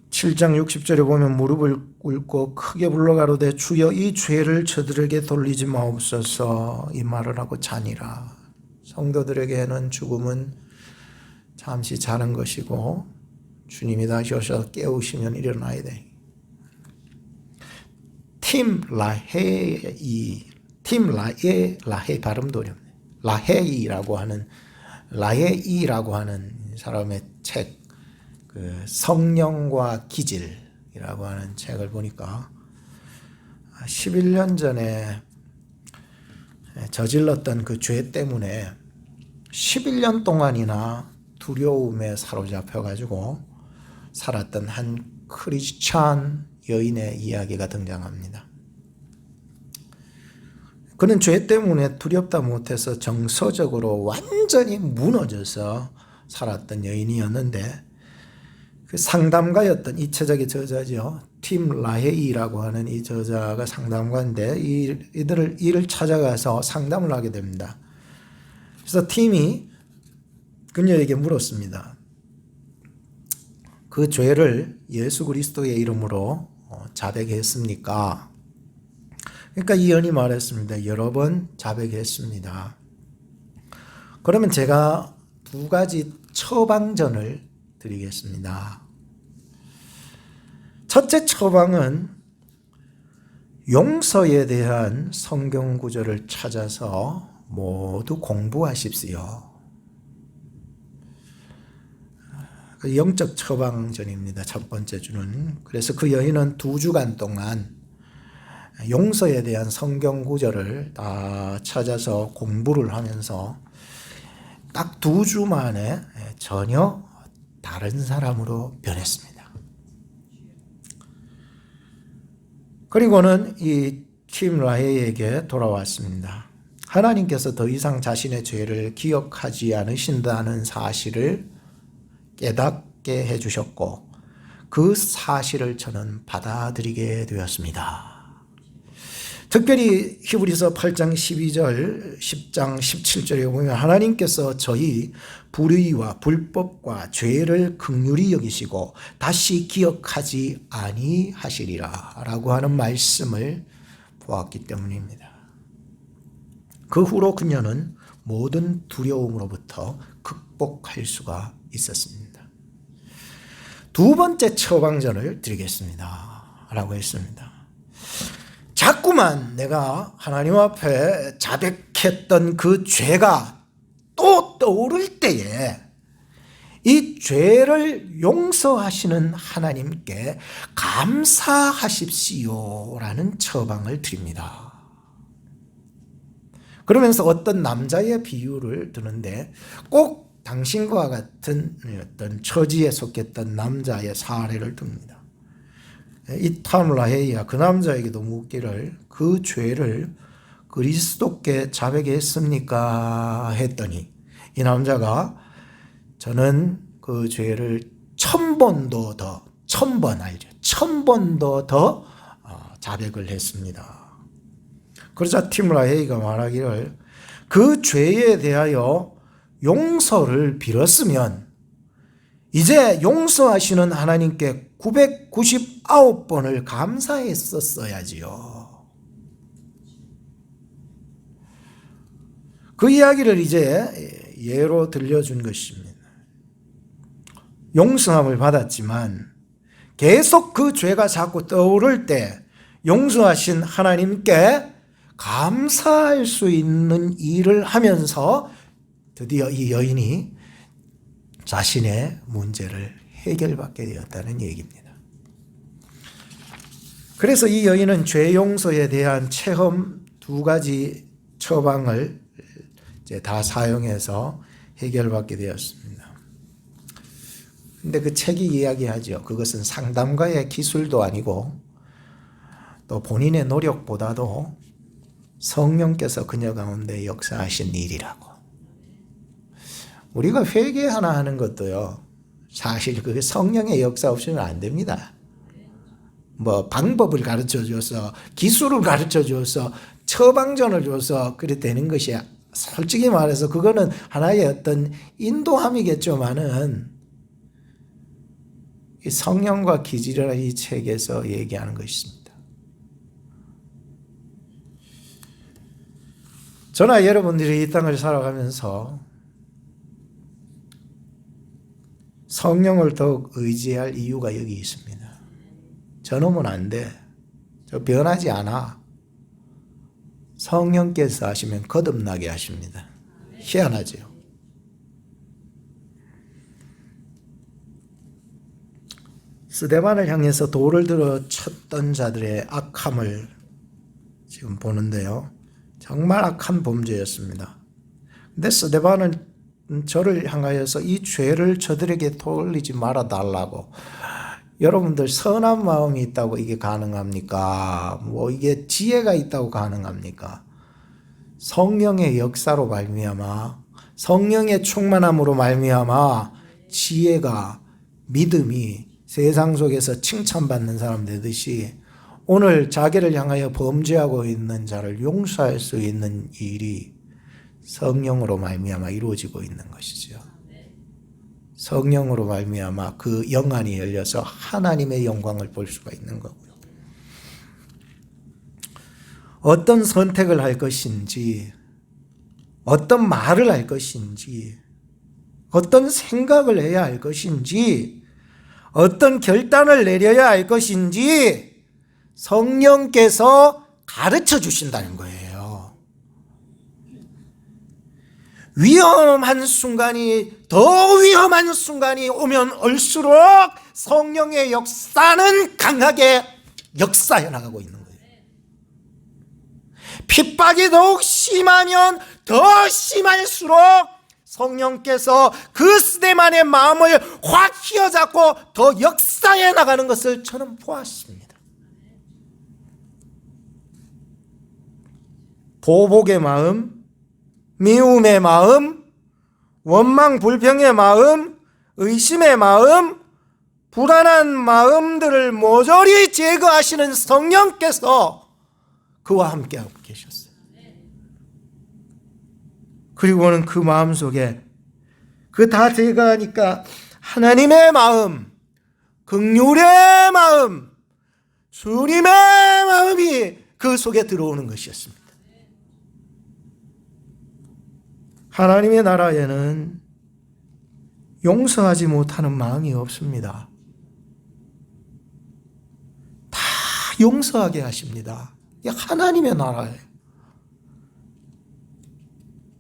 7장 60절에 보면 무릎을 꿇고 크게 불러가로되 주여 이 죄를 저들에게 돌리지 마옵소서 이 말을 하고 자니라. 성도들에게는 죽음은 잠시 자는 것이고 주님이 다시 오셔서 깨우시면 일어나야 돼. 팀 라헤이 발음도 어렵네. 라헤이라고 하는 사람의 책, 그 성령과 기질이라고 하는 책을 보니까 11년 전에 저질렀던 그 죄 때문에 11년 동안이나 두려움에 사로잡혀가지고 살았던 한 크리스찬 여인의 이야기가 등장합니다. 그는 죄 때문에 두렵다 못해서 정서적으로 완전히 무너져서 살았던 여인이었는데 그 상담가였던 이체적인 저자죠. 팀 라헤이라고 하는 이 저자가 상담가인데 이를 찾아가서 상담을 하게 됩니다. 그래서 팀이 그녀에게 물었습니다. 그 죄를 예수 그리스도의 이름으로 자백했습니까? 그러니까 이 여인이 말했습니다. 여러 번 자백했습니다. 그러면 제가 두 가지 처방전을 드리겠습니다. 첫째 처방은 용서에 대한 성경 구절을 찾아서 모두 공부하십시오. 영적 처방전입니다. 첫 번째 주는. 그래서 그 여인은 2주간 동안 용서에 대한 성경 구절을 다 찾아서 공부를 하면서 딱 2주 만에 전혀 다른 사람으로 변했습니다. 그리고는 이 팀 라헤이에게 돌아왔습니다. 하나님께서 더 이상 자신의 죄를 기억하지 않으신다는 사실을 깨닫게 해주셨고 그 사실을 저는 받아들이게 되었습니다. 특별히 히브리서 8장 12절, 10장 17절에 보면 하나님께서 저희 불의와 불법과 죄를 긍휼히 여기시고 다시 기억하지 아니하시리라 라고 하는 말씀을 보았기 때문입니다. 그 후로 그녀는 모든 두려움으로부터 극복할 수가 있었습니다. 두 번째 처방전을 드리겠습니다 라고 했습니다. 자꾸만 내가 하나님 앞에 자백했던 그 죄가 또 떠오를 때에 이 죄를 용서하시는 하나님께 감사하십시오 라는 처방을 드립니다. 그러면서 어떤 남자의 비유를 드는데 꼭 당신과 같은 어떤 처지에 속했던 남자의 사례를 듭니다. 이 탐 라헤이야 그 남자에게도 묻기를 그 죄를 그리스도께 자백했습니까? 했더니 이 남자가 저는 그 죄를 1000번도 더 1000번 알죠. 1000번도 더 자백을 했습니다. 그러자 팀 라헤이가 말하기를 그 죄에 대하여 용서를 빌었으면 이제 용서하시는 하나님께 999번을 감사했었어야지요. 그 이야기를 이제 예로 들려준 것입니다. 용서함을 받았지만 계속 그 죄가 자꾸 떠오를 때 용서하신 하나님께 감사할 수 있는 일을 하면서 드디어 이 여인이 자신의 문제를 해결받게 되었다는 얘기입니다. 그래서 이 여인은 죄 용서에 대한 체험 2가지 처방을 이제 다 사용해서 해결받게 되었습니다. 근데 그 책이 이야기하죠. 그것은 상담가의 기술도 아니고 또 본인의 노력보다도 성령께서 그녀 가운데 역사하신 일이라고. 우리가 회개 하나 하는 것도요, 사실 그게 성령의 역사 없이는 안 됩니다. 뭐 방법을 가르쳐 줘서, 기술을 가르쳐 줘서, 처방전을 줘서 그래 되는 것이, 솔직히 말해서 그거는 하나의 어떤 인도함이겠지만은 이 성령과 기질이라는 이 책에서 얘기하는 것입니다. 저나 여러분들이 이 땅을 살아가면서 성령을 더욱 의지할 이유가 여기 있습니다. 저놈은 안 돼. 저 변하지 않아. 성령께서 하시면 거듭나게 하십니다. 희한하죠. 스데반을 향해서 돌을 들어 쳤던 자들의 악함을 지금 보는데요. 정말 악한 범죄였습니다. 근데 스데반은 저를 향하여서 이 죄를 저들에게 돌리지 말아달라고. 여러분들 선한 마음이 있다고 이게 가능합니까? 뭐 이게 지혜가 있다고 가능합니까? 성령의 역사로 말미암아, 성령의 충만함으로 말미암아 지혜가, 믿음이 세상 속에서 칭찬받는 사람 되듯이 오늘 자기를 향하여 범죄하고 있는 자를 용서할 수 있는 일이 성령으로 말미암아 이루어지고 있는 것이죠. 성령으로 말미암아 그 영안이 열려서 하나님의 영광을 볼 수가 있는 거고요. 어떤 선택을 할 것인지, 어떤 말을 할 것인지, 어떤 생각을 해야 할 것인지, 어떤 결단을 내려야 할 것인지 성령께서 가르쳐 주신다는 거예요. 위험한 순간이, 더 위험한 순간이 오면 올수록 성령의 역사는 강하게 역사해 나가고 있는 거예요. 핍박이 더욱 심하면 더 심할수록 성령께서 그 스데반의 마음을 확 휘어잡고 더 역사해 나가는 것을 저는 보았습니다. 보복의 마음, 미움의 마음, 원망 불평의 마음, 의심의 마음, 불안한 마음들을 모조리 제거하시는 성령께서 그와 함께하고 계셨어요. 그리고는 그 마음 속에 그 다 제거하니까 하나님의 마음, 긍휼의 마음, 주님의 마음이 그 속에 들어오는 것이었습니다. 하나님의 나라에는 용서하지 못하는 마음이 없습니다. 다 용서하게 하십니다. 이게 하나님의 나라예요.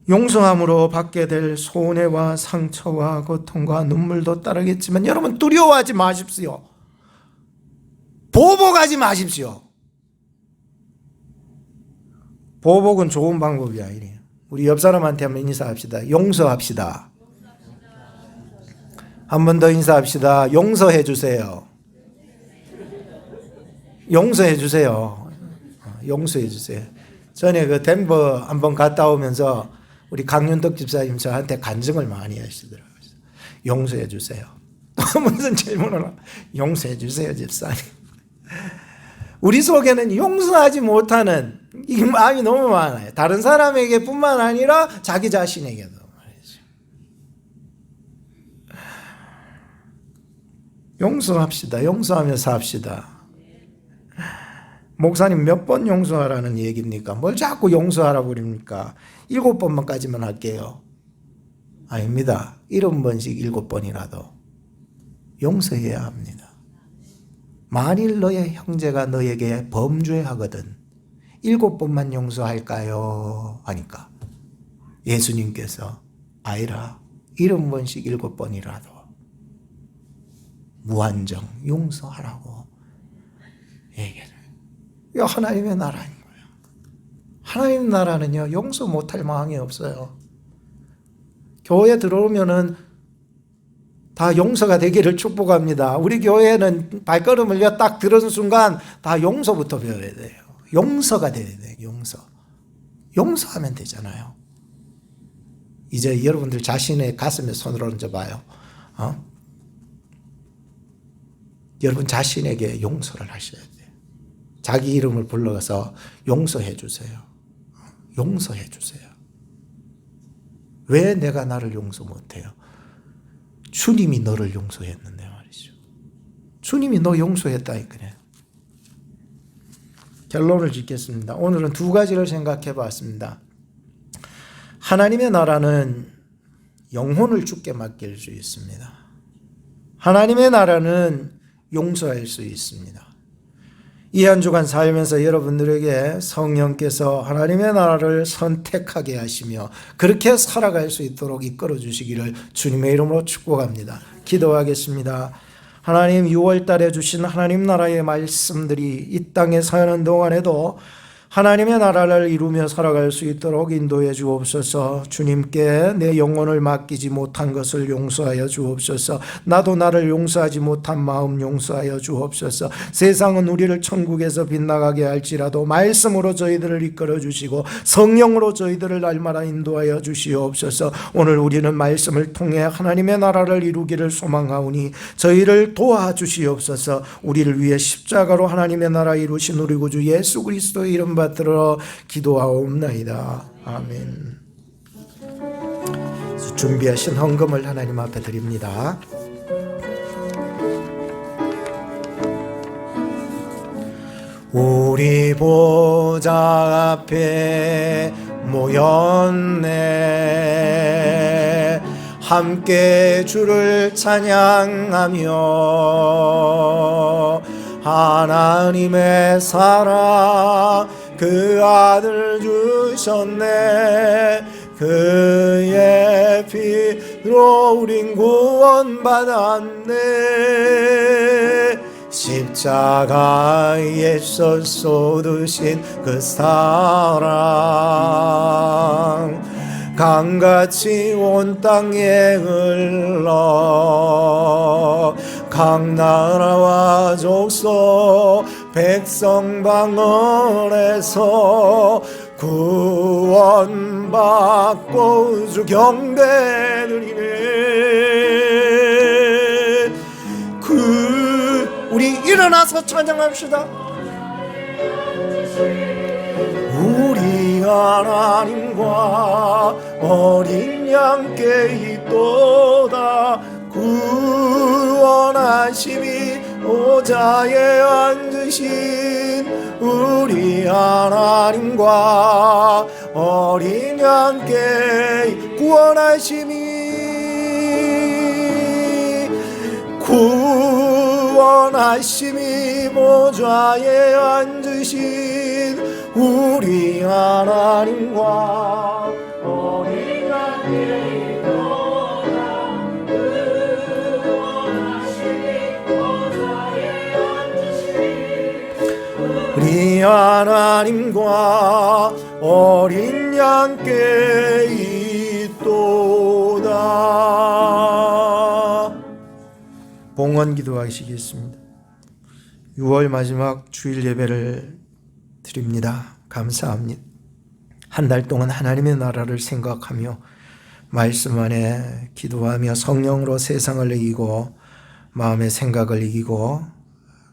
용서함으로 받게 될 손해와 상처와 고통과 눈물도 따르겠지만 여러분 두려워하지 마십시오. 보복하지 마십시오. 보복은 좋은 방법이 아니에요. 우리 옆 사람한테 한번 인사합시다. 용서합시다. 한 번 더 인사합시다. 용서해 주세요. 용서해 주세요. 용서해 주세요. 전에 그 덴버 한번 갔다 오면서 우리 강윤덕 집사님 저한테 간증을 많이 하시더라고요. 용서해 주세요. 또 무슨 질문을 용서해 주세요, 집사님. 우리 속에는 용서하지 못하는 이 마음이 너무 많아요. 다른 사람에게 뿐만 아니라 자기 자신에게도 말이죠. 용서합시다. 용서하며 삽시다. 목사님 몇 번 용서하라는 얘기입니까? 뭘 자꾸 용서하라고 그럽니까? 7번만까지만 할게요. 아닙니다. 7번씩 7번이라도 용서해야 합니다. 만일 너의 형제가 너에게 범죄하거든 7번만 용서할까요? 하니까 예수님께서 아이라 70번씩 7번이라도 무한정 용서하라고 얘기를. 이거 하나님의 나라인 거예요. 하나님의 나라는요 용서 못할 마음이 없어요. 교회 들어오면은 다 용서가 되기를 축복합니다. 우리 교회는 발걸음을 딱 들은 순간 다 용서부터 배워야 돼요. 용서가 돼야 돼요. 용서하면 되잖아요. 이제 여러분들 자신의 가슴에 손을 얹어봐요. 여러분 자신에게 용서를 하셔야 돼요. 자기 이름을 불러서 용서해 주세요. 용서해 주세요. 왜 내가 나를 용서 못해요? 주님이 너를 용서했는데 말이죠. 주님이 너 용서했다니까요. 결론을 짓겠습니다. 오늘은 두 가지를 생각해 봤습니다. 하나님의 나라는 영혼을 주께 맡길 수 있습니다. 하나님의 나라는 용서할 수 있습니다. 이 한 주간 살면서 여러분들에게 성령께서 하나님의 나라를 선택하게 하시며 그렇게 살아갈 수 있도록 이끌어 주시기를 주님의 이름으로 축복합니다. 기도하겠습니다. 하나님 6월 달에 주신 하나님 나라의 말씀들이 이 땅에 사는 동안에도 하나님의 나라를 이루며 살아갈 수 있도록 인도해 주옵소서. 주님께 내 영혼을 맡기지 못한 것을 용서하여 주옵소서. 나도 나를 용서하지 못한 마음 용서하여 주옵소서. 세상은 우리를 천국에서 빗나가게 할지라도 말씀으로 저희들을 이끌어 주시고 성령으로 저희들을 날마다 인도하여 주시옵소서. 오늘 우리는 말씀을 통해 하나님의 나라를 이루기를 소망하오니 저희를 도와주시옵소서. 우리를 위해 십자가로 하나님의 나라 이루신 우리 구주 예수 그리스도의 이름 받들어 기도하옵나이다. 아멘. 준비하신 헌금을 하나님 앞에 드립니다. 우리 보좌 앞에 모였네. 함께 주를 찬양하며 하나님의 사랑 그 아들 주셨네. 그의 피로 우린 구원받았네. 십자가에서 쏟으신 그 사랑 강같이 온 땅에 흘러 각 나라와 족속 백성 방언에서 구원받고 우주 경배 드리네. 우리 일어나서 찬양합시다. 우리 하나님과 어린 양께 있도다. 구원하심이 보좌에 앉으신 우리 하나님과 어린 양께 구원하심이 보좌에 앉으신 우리 하나님과 어린 양께 우리 하나님과 어린 양께 있도다. 봉헌 기도하시겠습니다. 6월 마지막 주일 예배를 드립니다. 감사합니다. 한 달 동안 하나님의 나라를 생각하며 말씀 안에 기도하며 성령으로 세상을 이기고 마음의 생각을 이기고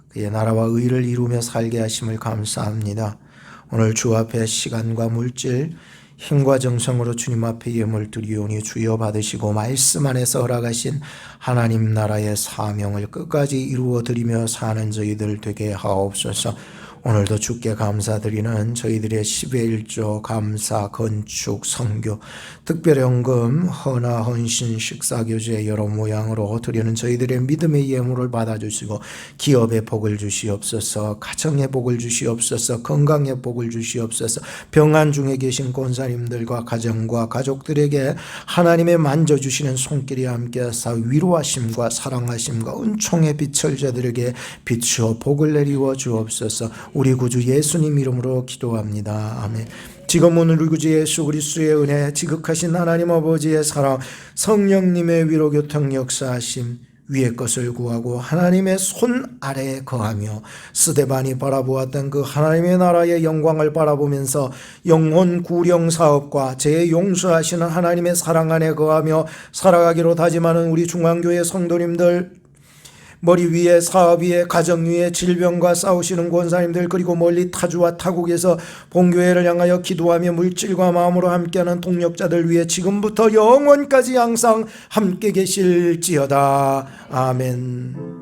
그의 나라와 의를 이루며 살게 하심을 감사합니다. 오늘 주 앞에 시간과 물질, 힘과 정성으로 주님 앞에 예물 드리오니 주여 받으시고 말씀 안에서 허락하신 하나님 나라의 사명을 끝까지 이루어 드리며 사는 저희들 되게 하옵소서. 오늘도 주께 감사드리는 저희들의 10의 1조 감사, 건축, 선교, 특별연금, 헌화, 헌신, 식사교제 여러 모양으로 드리는 저희들의 믿음의 예물을 받아주시고 기업의 복을 주시옵소서, 가정의 복을 주시옵소서, 건강의 복을 주시옵소서, 병환 중에 계신 권사님들과 가정과 가족들에게 하나님의 만져주시는 손길이 함께하사 위로하심과 사랑하심과 은총의 빛을 저들에게 비추어 복을 내리워 주옵소서. 우리 구주 예수님 이름으로 기도합니다. 아멘. 지금은 우리 구주 예수 그리스도의 은혜, 지극하신 하나님 아버지의 사랑, 성령님의 위로 교통 역사하심, 위의 것을 구하고 하나님의 손 아래에 거하며 스데반이 바라보았던 그 하나님의 나라의 영광을 바라보면서 영혼 구령 사업과 죄 용서하시는 하나님의 사랑 안에 거하며 살아가기로 다짐하는 우리 중앙교회 성도님들, 머리 위에 사업 위에 가정 위에 질병과 싸우시는 권사님들, 그리고 멀리 타주와 타국에서 본교회를 향하여 기도하며 물질과 마음으로 함께하는 동력자들 위해 지금부터 영원까지 항상 함께 계실지어다. 아멘.